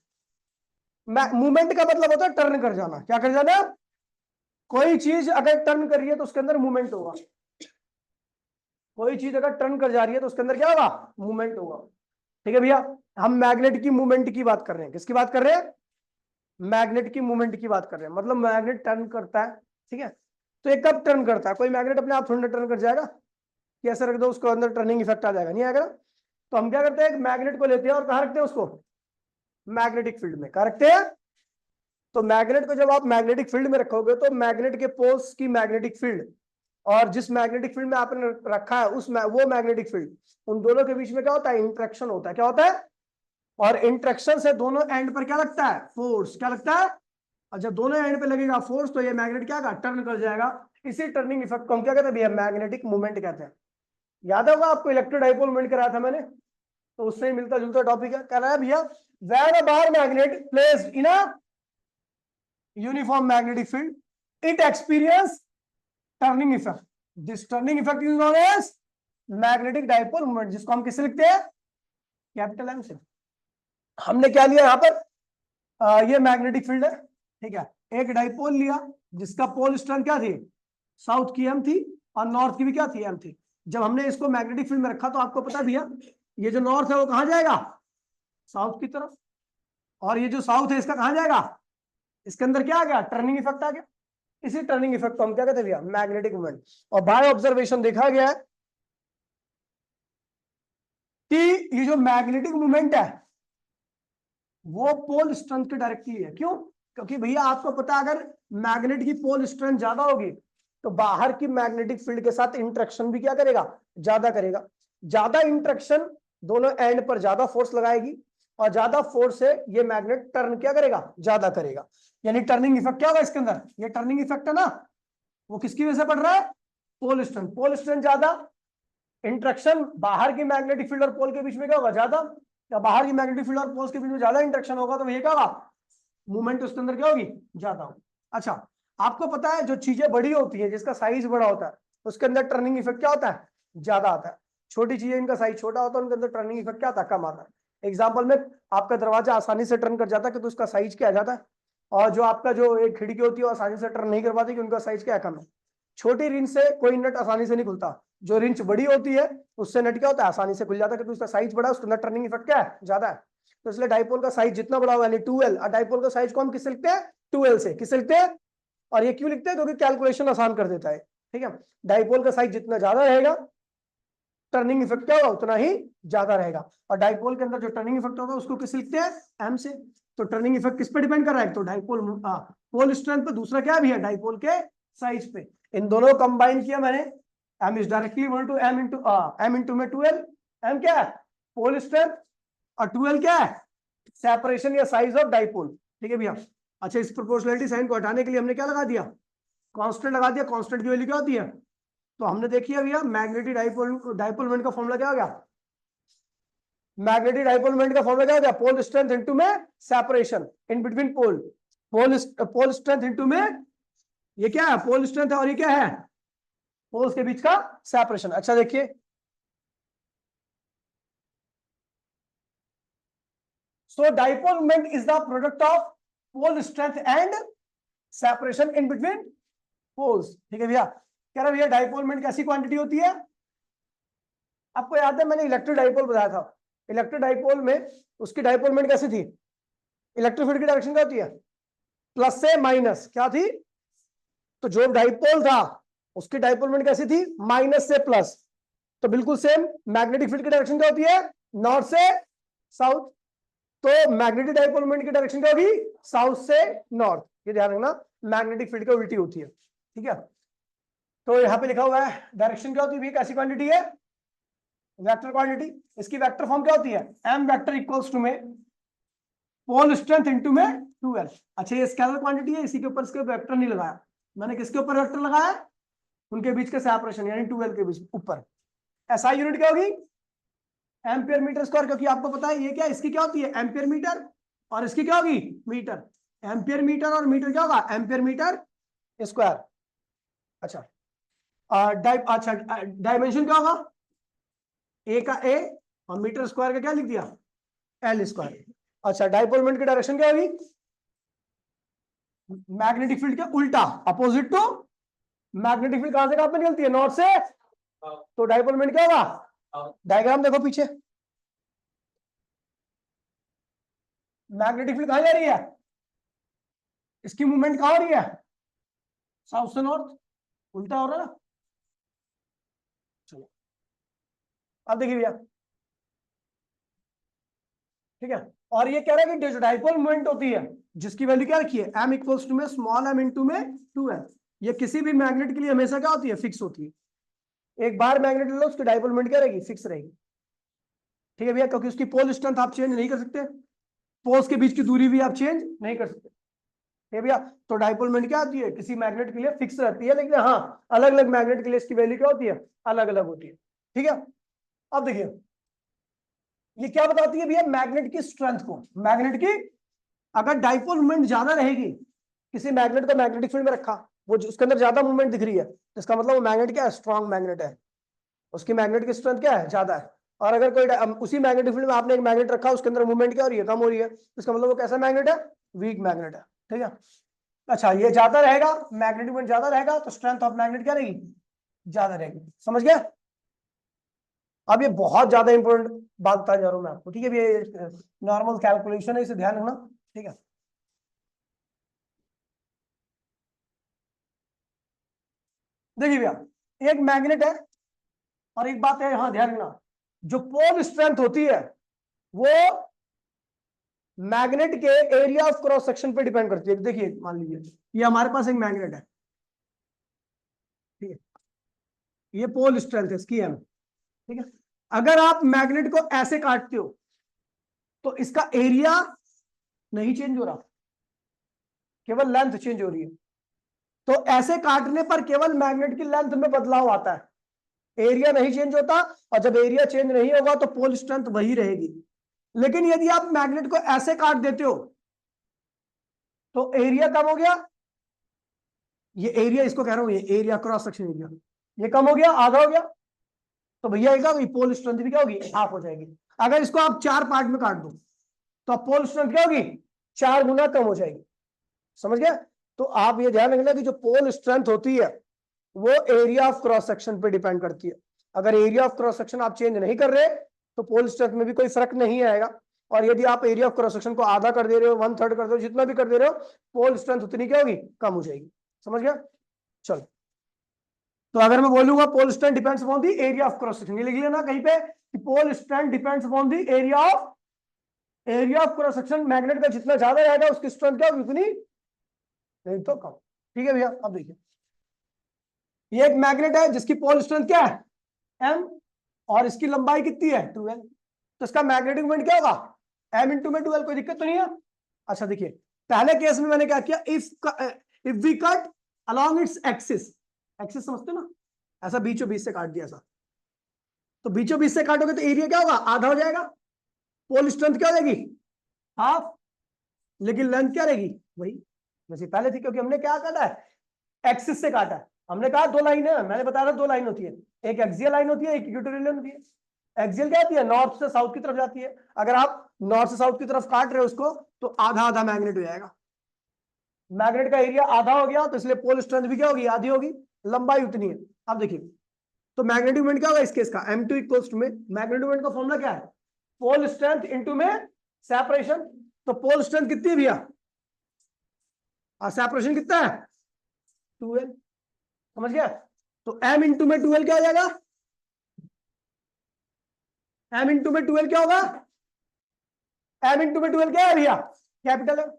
मूवमेंट का मतलब होता है टर्न कर जाना, क्या कर जाना, कोई चीज अगर टर्न कर रही है तो उसके अंदर मूवमेंट होगा, कोई चीज अगर टर्न कर जा रही है तो उसके अंदर क्या होगा, मूवमेंट होगा। ठीक है भैया, हम मैग्नेट की मूवमेंट की बात कर रहे हैं, किसकी बात कर रहे हैं, मैग्नेट की मूवमेंट की बात कर रहे हैं। मतलब मैग्नेट टर्न करता है, ठीक है, तो ये कब टर्न करता है, कोई मैग्नेट अपने आप थोड़ी ना टर्न कर जाएगा कि ऐसा रख दो उसको अंदर टर्निंग इफेक्ट आ जाएगा, नहीं आएगा। तो हम क्या करते हैं, एक मैग्नेट को लेते हैं और कहाँ रखते हैं उसको, मैग्नेटिक फील्ड में। कहाँ रखते हैं, तो मैग्नेट को जब आप मैग्नेटिक फील्ड में रखोगे तो मैग्नेट के पोल्स की मैग्नेटिक फील्ड और जिस मैग्नेटिक फील्ड में आपने रखा है वो मैग्नेटिक फील्ड, उन दोनों के बीच में क्या होता है, इंट्रैक्शन होता है। क्या होता है, और इंट्रैक्शन से दोनों एंड पर क्या लगता है, फोर्स। क्या लगता है, और जब दोनों एंड पे लगेगा फोर्स तो ये मैग्नेट क्या होगा, टर्न कर जाएगा। इसी टर्निंग इफेक्ट को हम क्या कहते हैं भैया, मैग्नेटिक मूवमेंट कहते हैं। याद होगा आपको इलेक्ट्रोडाइपोल मूवमेंट कराया था मैंने, तो उससे ही मिलता जुलता टॉपिक है। कह रहा है भैया, when a bar magnet placed in a uniform magnetic field it experience turning effect, this turning effect is known as magnetic dipole movement, जिसको हम किससे लिखते हैं, कैपिटल एम से। हमने क्या लिया यहाँ पर, ये मैग्नेटिक फील्ड है, ठीक है। एक डाइपोल लिया जिसका पोल स्ट्रेंथ क्या थी, साउथ की एम थी और नॉर्थ की भी क्या थी, एम थी। जब हमने इसको मैग्नेटिक फील्ड में रखा तो आपको पता भैया, ये जो नॉर्थ है वो कहाँ जाएगा, साउथ की तरफ, और ये जो साउथ है इसका कहाँ जाएगा, इसके अंदर क्या आ गया, टर्निंग इफेक्ट आ गया। इसी टर्निंग इफेक्ट को हम क्या कहते हैं भैया, मैग्नेटिक मूवमेंट। और बाय ऑब्जर्वेशन देखा गया है कि ये जो मैग्नेटिक मूवमेंट है वो पोल स्ट्रेंथ के डायरेक्टली है। क्यों, क्योंकि भैया आपको पता है अगर मैग्नेट की पोल स्ट्रेंथ ज्यादा होगी तो बाहर की मैग्नेटिक फील्ड के साथ इंटरेक्शन भी क्या करेगा, ज्यादा करेगा। ज्यादा इंटरेक्शन दोनों एंड पर ज्यादा फोर्स लगाएगी और ज्यादा फोर्स से ये मैग्नेट टर्न क्या करेगा, ज्यादा करेगा। यानी टर्निंग इफेक्ट क्या होगा इसके अंदर, ये टर्निंग इफेक्ट है ना, वो किसकी वजह से पड़ रहा है, पोल स्ट्रेंथ ज्यादा, इंटरेक्शन बाहर की मैग्नेटिक फील्ड और पोल के बीच में क्या होगा, ज्यादा। या बाहर की मैग्नेटिक फील्ड और पोल्स के बीच में ज्यादा इंटरेक्शन होगा तो ये क्या होगा, मूवमेंट उसके अंदर क्या होगी, ज्यादा होगी। अच्छा, आपको पता है जो चीजें बड़ी होती है, जिसका साइज बड़ा होता है उसके अंदर टर्निंग इफेक्ट क्या होता है, ज्यादा आता है। छोटी चीजें इनका साइज छोटा होता है उनके अंदर टर्निंग इफेक्ट क्या आता है, कम आता है। एग्जाम्पल में आपका दरवाजा आसानी से टर्न कर जाता है कि तो उसका साइज क्या आ जाता है, और जो आपका जो एक खिड़की होती है वो आसानी से टर्न नहीं कर पाती कि उनका साइज क्या कम है। छोटी रिंच से कोई नट आसानी से नहीं खुलता, जो रिंच बड़ी होती है उससे नट क्या होता है, आसानी से खुल जाता है क्योंकि उसका साइज बड़ा है, उसके अंदर टर्निंग इफेक्ट क्या है, ज्यादा है। तो इसलिए डाइपोल का साइज जितना बड़ा होगा, यानी 2L, और डाइपोल का साइज को हम किससे लिखते हैं, 2L से। किससे लिखते हैं, और ये क्यों लिखते हैं, क्योंकि कैलकुलेशन आसान कर देता है। ठीक है, डाइपोल का साइज जितना ज्यादा रहेगा टर्निंग इफेक्ट क्या होगा, उतना ही ज्यादा रहेगा। और डाइपोल के अंदर जो टर्निंग इफेक्ट होगा उसको किससे लिखते हैं, एम से। तो टर्निंग इफेक्ट किस पे डिपेंड कर रहा है, तो डाइपोल पोल स्ट्रेंथ पे, दूसरा क्या भी है, डाइपोल के साइज पे। इन दोनों कंबाइन किया मैंने, M is directly equal to M into में 2L। एम क्या है, पोल स्ट्रेंथ, और 2l क्या है, सेपरेशन या साइज ऑफ डाइपोल। ठीक है भैया। अच्छा, इस प्रोपोर्शनलिटी साइन को हटाने के लिए हमने क्या लगा दिया, कांस्टेंट लगा दिया। कांस्टेंट की वैल्यू क्या होती है, तो हमने देखी है भैया मैग्नेटिक डाइपोल मोमेंट का फॉर्मूला क्या हो गया, मैग्नेटिक डाइपोल मोमेंट का फॉर्मूला क्या हो गया, पोल स्ट्रेंथ इनटू में separation in between pole, pole strength into में, ये क्या है पोल स्ट्रेंथ है और ये क्या है पोल्स के बीच का सेपरेशन। अच्छा देखिए, so dipole moment is the product of pole strength and separation in between poles। ठीक है भैया। कह रहा भैया डाइपोल मोमेंट कैसी क्वांटिटी होती है, आपको याद है मैंने इलेक्ट्रिक डाइपोल बताया था, इलेक्ट्रिक डाइपोल में उसकी डाइपोल मोमेंट कैसी थी, इलेक्ट्रिक फील्ड की डायरेक्शन क्या होती है, प्लस से माइनस क्या थी, तो जो डाइपोल था उसकी डाइपोल मोमेंट कैसी थी, माइनस से प्लस। तो बिल्कुल सेम मैग्नेटिक फील्ड की डायरेक्शन क्या होती है, नॉर्थ से साउथ। तो मैग्नेटिक डाइपोल मोमेंट की डायरेक्शन क्या होगी, साउथ से नॉर्थ। ये ध्यान रखना, मैग्नेटिक फील्ड की उल्टी होती है। ठीक है, तो यहाँ पे लिखा हुआ है डायरेक्शन क्या होती है, कैसी क्वांटिटी है, वेक्टर क्वांटिटी। इसकी वेक्टर फॉर्म क्या होती है, एम वेक्टर इक्वल्स टू में पोल स्ट्रेंथ इनटू में 2l। अच्छा, ये स्केलर क्वांटिटी है, इसी के ऊपर इसके वेक्टर नहीं लगाया मैंने, किसके ऊपर वेक्टर लगाया, उनके बीच के सेपरेशन यानी 2l के बीच ऊपर। एसआई यूनिट क्या होगी, एम्पियर मीटर स्क्वायर, क्योंकि आपको पता है ये क्या, इसकी क्या होती है एम्पियर मीटर और इसकी क्या होगी मीटर। एम्पियर मीटर और मीटर क्या होगा, एम्पियर मीटर स्क्वायर। अच्छा, अच्छा डायमेंशन क्या होगा, ए का ए और मीटर स्क्वायर का क्या लिख दिया, एल स्क्वायर। अच्छा, डाइपोल मोमेंट की डायरेक्शन क्या होगी, मैग्नेटिक फील्ड के उल्टा, अपोजिट टू मैग्नेटिक फील्ड। कहां से कहां पे निकलती है, नॉर्थ से। तो डाइपोल मोमेंट क्या होगा, डायग्राम देखो पीछे, मैग्नेटिक फील्ड कहां जा रही है, इसकी मूवमेंट कहां हो रही है, साउथ से नॉर्थ, उल्टा हो रहा है ना। चलो अब देखिए भैया, ठीक है। और ये कह रहा है कि डाइपोल मोमेंट होती है जिसकी वैल्यू क्या रखी है, m इक्वल्स टू में स्मॉल m इनटू में 2l। ये किसी भी मैग्नेट के लिए हमेशा क्या होती है, फिक्स होती है। एक बार मैग्नेट ले लो, उसकी डाइपोल मोमेंट क्या रहेगी, फिक्स रहेगी। ठीक है भैया, क्योंकि उसकी पोल स्ट्रेंथ आप चेंज नहीं कर सकते, पोल्स के बीच की दूरी भी आप चेंज नहीं कर सकते। ठीक है भैया, तो डाइपोल मोमेंट क्या होती है, किसी मैग्नेट के लिए फिक्स रहती है, लेकिन हाँ अलग अलग मैग्नेट के लिए इसकी वैल्यू क्या होती है, अलग अलग होती है। ठीक है, अब देखिए ये क्या बताती है भैया, मैग्नेट की स्ट्रेंथ को। मैग्नेट की अगर डाइपोल मोमेंट ज्यादा रहेगी, किसी मैग्नेट को मैग्नेटिक फील्ड में रखा, वो उसके अंदर ज्यादा मूवमेंट दिख रही है, तो इसका मतलब वो मैग्नेट क्या है, स्ट्रॉन्ग मैग्नेट है, उसकी मैग्नेट की स्ट्रेंथ क्या है, ज्यादा है। और अगर कोई उसी मैग्नेटिक फील्ड में आपने एक मैग्नेट रखा, उसके अंदर मूवमेंट क्या हो रही है, कम हो रही है, तो इसका मतलब वो कैसा मैग्नेट है, वीक मैग्नेट है। ठीक है, अच्छा ये ज्यादा रहेगा, मैग्नेटिक मोमेंट ज्यादा रहेगा, तो स्ट्रेंथ ऑफ मैग्नेट क्या रहेगी, ज्यादा रहेगी। समझ गया। अब ये बहुत ज्यादा इंपॉर्टेंट बात बता जा रहा हूं मैं आपको। ठीक है, ये नॉर्मल कैलकुलेशन है, इसे ध्यान रखना। ठीक है, देखिए भैया एक मैग्नेट है, और एक बात है यहां ध्यान रखना, जो पोल स्ट्रेंथ होती है वो मैग्नेट के एरिया ऑफ क्रॉस सेक्शन पे डिपेंड करती है। देखिए मान लीजिए ये हमारे पास एक मैग्नेट है, ठीक है, ये पोल स्ट्रेंथ है इसकी एम। ठीक है, अगर आप मैग्नेट को ऐसे काटते हो तो इसका एरिया नहीं चेंज हो रहा, केवल लेंथ चेंज हो रही है। तो ऐसे काटने पर केवल मैग्नेट की लेंथ में बदलाव आता है, एरिया नहीं चेंज होता। और जब एरिया चेंज नहीं होगा तो पोल स्ट्रेंथ वही रहेगी। लेकिन यदि आप मैग्नेट को ऐसे काट देते हो तो एरिया कम हो गया, ये एरिया इसको कह रहा हूं, ये एरिया क्रॉस सेक्शन एरिया ये कम हो गया, आधा हो गया, तो भैया पोल स्ट्रेंथ भी क्या होगी, हाफ हो जाएगी। अगर इसको आप 4 पार्ट में काट दो तो पोल स्ट्रेंथ क्या होगी, 4 गुना कम हो जाएगी। समझ गया। तो आप ये ध्यान रखना कि जो पोल स्ट्रेंथ होती है वो एरिया ऑफ क्रॉस सेक्शन पे डिपेंड करती है। अगर एरिया ऑफ क्रॉस सेक्शन आप चेंज नहीं कर रहे तो पोल स्ट्रेंथ में भी कोई फर्क नहीं आएगा। और यदि आप एरिया ऑफ क्रॉस सेक्शन को आधा कर दे रहे हो, 1/3 कर दे रहे हो, जितना भी कर दे रहे हो, पोल स्ट्रेंथ उतनी क्या होगी, कम हो जाएगी। समझ गया। चलो, तो अगर मैं बोलूंगा pole strength depends upon the area of cross section, ये लिख लेना कहीं पे कि pole strength depends upon the area of cross section. Magnet का जितना ज्यादा रहेगा उसकी स्ट्रेंथ क्या होगी, उतनी नहीं तो कम। ठीक है भैया, अब देखिए ये एक मैग्नेट है जिसकी पोल स्ट्रेंथ क्या है, m, और इसकी लंबाई कितनी है, 2l। तो इसका मैग्नेटिक मोमेंट क्या होगा, m इंटू में 12। कोई दिक्कत तो नहीं है। अच्छा देखिए, पहले केस में मैंने क्या किया, if we cut along its axis, axis समझते ना, ऐसा बीचों बीच से काट दिया ऐसा, तो बीचों बीच से काटोगे तो एरिया क्या होगा, आधा हो जाएगा। पोल स्ट्रेंथ क्या हो जाएगी, हाफ, लेकिन लेंथ क्या रहेगी वही जैसे पहले थी, क्योंकि हमने क्या काटा है, एक्सिस से काटा है। हमने कहा दो लाइन है, मैंने बताया था दो लाइन होती है, एक एक्सियल लाइन होती है, एक इक्वेटोरियल लाइन होती है। एक्सियल क्या होती है, नॉर्थ से साउथ की तरफ जाती है। अगर आप नॉर्थ से साउथ की तरफ काट रहे हो उसको, तो आधा आधा मैग्नेट हो जाएगा। मैग्नेट का एरिया आधा हो गया, तो इसलिए पोल स्ट्रेंथ भी क्या होगी, आधी होगी, लंबाई उतनी है। अब देखिए, तो मैग्नेटिक मोमेंट क्या होगा इस केस का, m2 इक्वल्स टू में मैग्नेटिक मोमेंट का फॉर्मूला क्या है, पोल स्ट्रेंथ इनटू में सेपरेशन। तो पोल स्ट्रेंथ कितनी है भैया, और सेपरेशन कितना है 2l, समझ गया। तो m इंटू में 2l क्या हो जाएगा, m इंटू में 2l क्या होगा, m इंटू में 2l क्या है भैया, कैपिटल M।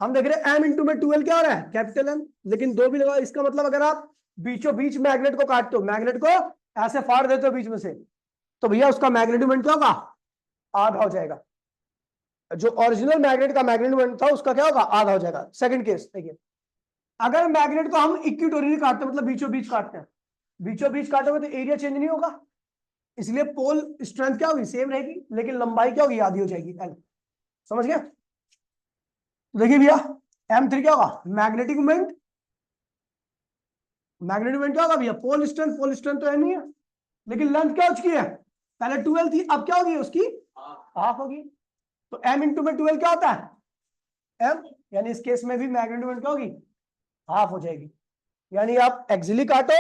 हम देख रहे हैं m इंटू में 2l क्या हो रहा है, कैपिटल M, लेकिन दो भी लगा। इसका मतलब अगर आप बीचों बीच मैग्नेट को काटते हो, मैग्नेट को ऐसे फाड़ देते हो बीच में से, तो भैया उसका मैग्नेटिक मोमेंट क्या होगा, आधा हो जाएगा। जो ओरिजिनल मैग्नेट का मैग्नेटिक मोमेंट था उसका क्या होगा, आधा हो जाएगा। सेकंड केस देखिए, अगर मैग्नेट को हम इक्विटोरियली काटते हैं, मतलब बीचों बीच काटते हैं, बीचों बीच काटोगे तो एरिया चेंज नहीं होगा, इसलिए पोल स्ट्रेंथ क्या होगी, सेम रहेगी, लेकिन लंबाई क्या होगी, आधी हो जाएगी, L। समझ गया। देखिए भैया, M3 क्या होगा, मैग्नेटिक मोमेंट, मैग्नेटिक मोमेंट क्या होगा भैया, पोल स्ट्रेंथ तो है नहीं है, लेकिन लेंथ क्या उसकी है, पहले 12 थी, अब क्या होगी उसकी, हाफ होगी। तो m इंटू में 12 क्या होता है, m, यानी इस केस में भी मैग्नेटिक मोमेंट क्या होगी, हाफ हो जाएगी। यानी आप एक्सियली काटो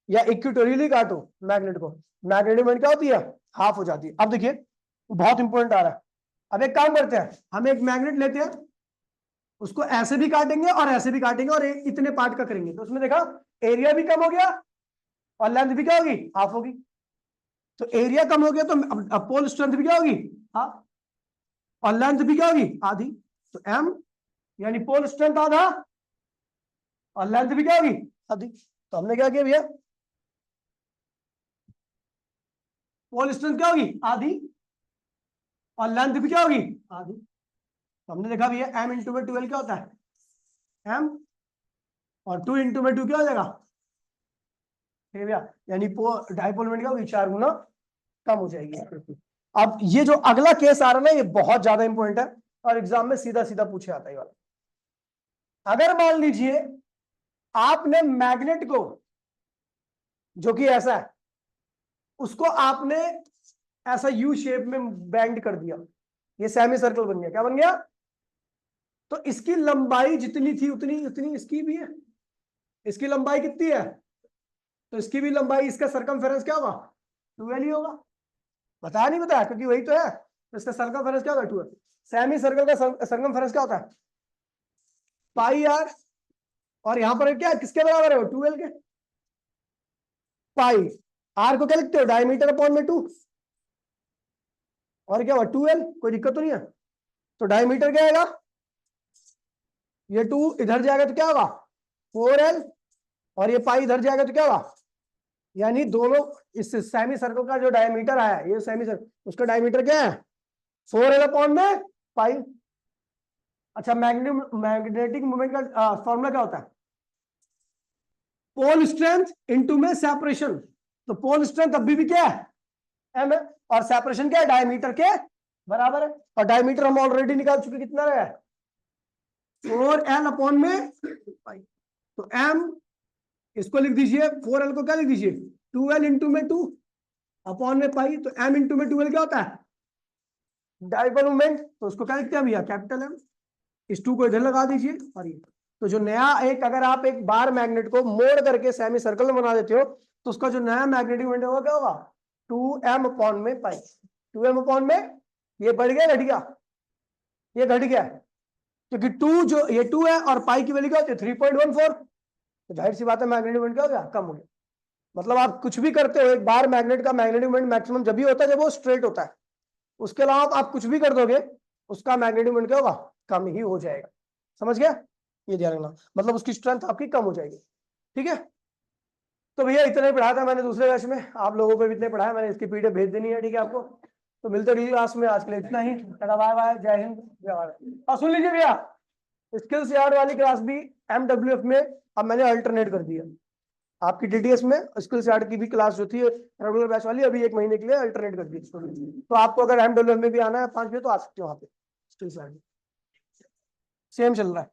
या इक्वेटोरियली काटो मैग्नेट को, मैग्नेटिक मोमेंट क्या होती है, हाफ हो जाती है। अब देखिए, बहुत इंपॉर्टेंट आ रहा है। अब एक काम करते हैं, हम एक मैग्नेट लेते हैं, उसको ऐसे भी काटेंगे और ऐसे भी काटेंगे, और इतने पार्ट का करेंगे, तो उसमें देखा एरिया भी कम हो गया और लेंथ भी क्या होगी, हाफ होगी। तो एरिया कम हो गया तो पोल स्ट्रेंथ भी क्या होगी, हाफ, और लेंथ भी क्या होगी, आधी। तो m यानी पोल स्ट्रेंथ आधा और लेंथ भी क्या होगी, आधी। तो हमने क्या किया भैया, पोल स्ट्रेंथ क्या होगी, आधी, और लेंथ भी क्या होगी, आधी। तो हमने देखा भैया m इंटू में 12 क्या होता है, m, और 2 इंटू में 2 क्या हो जाएगा, भैया, यानी डाइपोल मोमेंट क्या होगी, 4 गुना कम हो जाएगी। अब ये जो अगला केस आ रहा है ना, ये बहुत ज्यादा इंपॉर्टेंट है और एग्जाम में सीधा सीधा पूछे आता है वाला। अगर मान लीजिए आपने मैग्नेट को, जो कि ऐसा है, उसको आपने ऐसा यू शेप में बेंड कर दिया, ये सेमी सर्कल बन गया, क्या बन गया, तो इसकी लंबाई जितनी थी उतनी उतनी इसकी भी है। इसकी लंबाई कितनी है, तो इसकी भी लंबाई, इसका सरकमफेरेंस क्या होगा, 2l ही होगा। बताया नहीं बताया, क्योंकि वही तो है, तो इसका सरकमफेरेंस क्या होगा, 2l। सेमी सर्कल का सरकमफेरेंस क्या होता है, पाई r, और यहां पर क्या किसके बराबर है, 2l के। पाई r को क्या लिखते हो, डायमीटर अपॉन में 2, और क्या हुआ 2l, कोई दिक्कत तो नहीं है। तो डायमीटर क्या आएगा, ये 2 इधर जाएगा तो क्या होगा 4l, और ये पाई इधर जाएगा तो क्या होगा, यानी दोनों इस सेमी सर्कल का जो डायमीटर आया, ये सेमी सर्कल, उसका डायमीटर क्या है 4l अपॉन में पाई। अच्छा, मैग्नेटिक मोमेंट का फॉर्मूला क्या होता है, पोल स्ट्रेंथ इनटू में सेपरेशन। तो पोल स्ट्रेंथ अभी भी क्या है, m है, और सेपरेशन क्या है, डायमीटर के बराबर है, और डायमीटर हम ऑलरेडी निकाल चुके, कितना रहा है 4l अपॉन में पाई। तो m, इसको लिख दीजिए, 4l को क्या लिख दीजिए 2l इंटू में 2 अपॉन में पाई। तो m इंटू में 2l क्या होता है, डाइपोल मोमेंट, तो उसको क्या लिखते हैं भैया, कैपिटल M। इस 2 को इधर लगा दीजिए, और ये तो जो नया एक, अगर आप एक बार मैग्नेट को मोड़ करके सेमी सर्कल में बना देते हो, तो उसका जो नया मैग्नेटिक मोमेंट होगा क्या होगा, 2m अपॉन में पाई। 2m अपॉन में, ये बढ़ गया घट गया, ये घट गया, क्योंकि 2 जो ये 2 है और पाई की वैल्यू क्या होती है 3.14, तो जाहिर सी बात है मैग्नेटिक मोमेंट क्या हो गया, कम हो गया। मतलब आप कुछ भी करते हो, एक बार मैग्नेट का मैग्नेटिक मोमेंट मैक्सिमम जब भी होता है जब वो स्ट्रेट होता है, उसके अलावा आप कुछ भी कर दोगे उसका मैग्नेटिक मोमेंट क्या होगा, कम ही हो जाएगा। समझ गया, ये ध्यान रखना, मतलब उसकी स्ट्रेंथ आपकी कम हो जाएगी। ठीक है, तो भैया इतना ही पढ़ाया था मैंने दूसरे बैच में, आप लोगों को भी इतने पढ़ाया मैंने, इसकी पीडीएफ भेज देनी है, ठीक है आपको। तो मिलते रहिए क्लास में, आज के लिए इतना ही। बाय बाय, जय हिंद, जय भारत। और सुन लीजिए भैया, स्किल्स यार्ड वाली क्लास भी MWF में अब मैंने अल्टरनेट कर दिया। आपकी DTS में स्किल्स यार्ड की भी क्लास जो थी रेगुलर बैच वाली, अभी 1 महीने के लिए अल्टरनेट कर दी। तो आपको अगर MWF में भी आना है 5 बजे तो आ सकते हो वहाँ पे, स्किल्स यार्ड सेम चल रहा है।